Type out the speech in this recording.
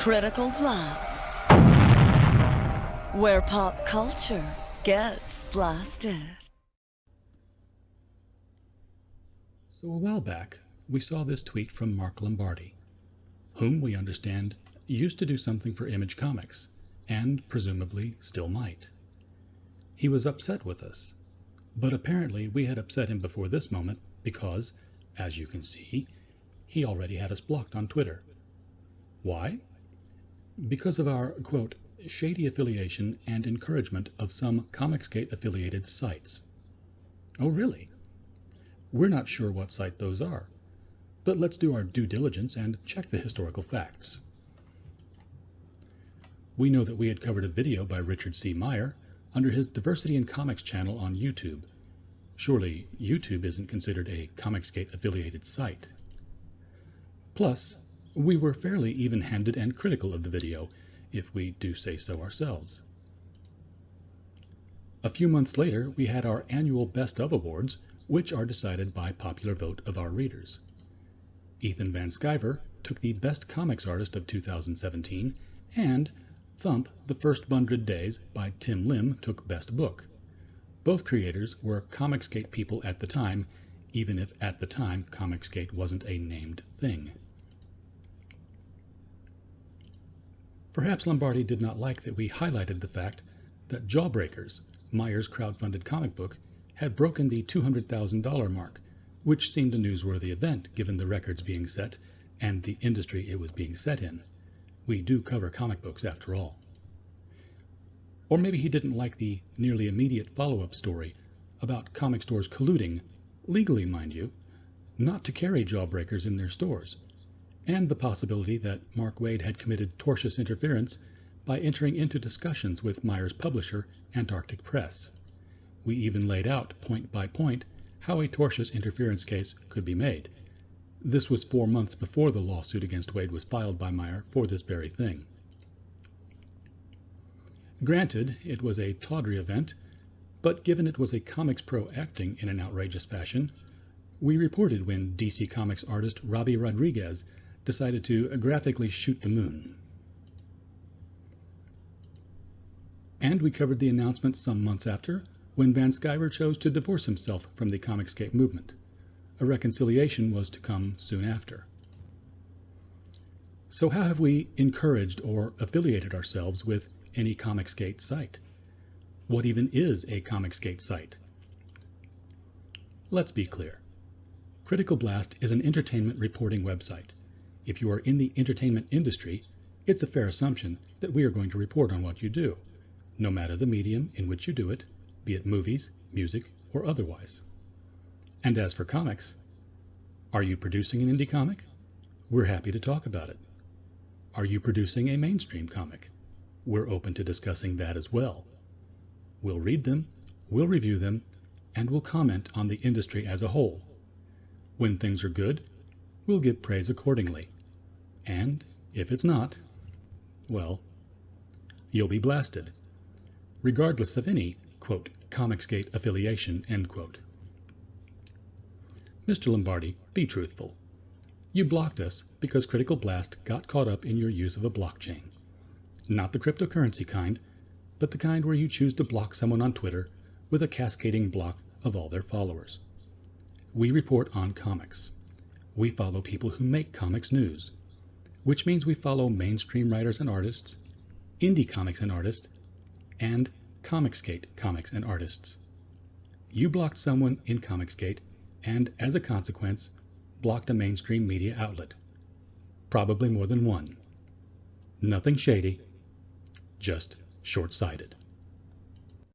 Critical Blast, where pop culture gets blasted. So a while back, we saw this tweet from Mark Lombardi, whom we understand used to do something for Image Comics, and presumably still might. He was upset with us, but apparently we had upset him before this moment because, as you can see, he already had us blocked on Twitter. Why? Because of our, quote, shady affiliation and encouragement of some ComicsGate affiliated sites. Oh, really? We're not sure what site those are, but let's do our due diligence and check the historical facts. We know that we had covered a video by Richard C. Meyer under his Diversity in Comics channel on YouTube. Surely YouTube isn't considered a ComicsGate affiliated site. Plus, we were fairly even-handed and critical of the video, if we do say so ourselves. A few months later, we had our annual Best of Awards, which are decided by popular vote of our readers. Ethan Van Sciver took the Best Comics Artist of 2017, and Thump, The First 100 Days by Tim Lim took Best Book. Both creators were ComicsGate people at the time, even if at the time ComicsGate wasn't a named thing. Perhaps Lombardi did not like that we highlighted the fact that Jawbreakers, Meyer's crowdfunded comic book, had broken the $200,000 mark, which seemed a newsworthy event given the records being set and the industry it was being set in. We do cover comic books after all. Or maybe he didn't like the nearly immediate follow-up story about comic stores colluding, legally mind you, not to carry Jawbreakers in their stores, and the possibility that Mark Waid had committed tortious interference by entering into discussions with Meyer's publisher, Antarctic Press. We even laid out, point by point, how a tortious interference case could be made. This was 4 months before the lawsuit against Waid was filed by Meyer for this very thing. Granted, it was a tawdry event, but given it was a Comics Pro acting in an outrageous fashion, we reported when DC Comics artist Robbie Rodriguez decided to graphically shoot the moon. And we covered the announcement some months after, when Van Sciver chose to divorce himself from the ComicsGate movement. A reconciliation was to come soon after. So how have we encouraged or affiliated ourselves with any ComicsGate site? What even is a ComicsGate site? Let's be clear. Critical Blast is an entertainment reporting website. If you are in the entertainment industry, it's a fair assumption that we are going to report on what you do, no matter the medium in which you do it, be it movies, music, or otherwise. And as for comics, are you producing an indie comic? We're happy to talk about it. Are you producing a mainstream comic? We're open to discussing that as well. We'll read them, we'll review them, and we'll comment on the industry as a whole. When things are good, we'll give praise accordingly. And if it's not, well, you'll be blasted, regardless of any, quote, ComicsGate affiliation, end quote. Mr. Lombardi, be truthful. You blocked us because Critical Blast got caught up in your use of a blockchain. Not the cryptocurrency kind, but the kind where you choose to block someone on Twitter with a cascading block of all their followers. We report on comics. We follow people who make comics news, which means we follow mainstream writers and artists, indie comics and artists, and ComicsGate comics and artists. You blocked someone in ComicsGate and, as a consequence, blocked a mainstream media outlet. Probably more than one. Nothing shady, just short-sighted.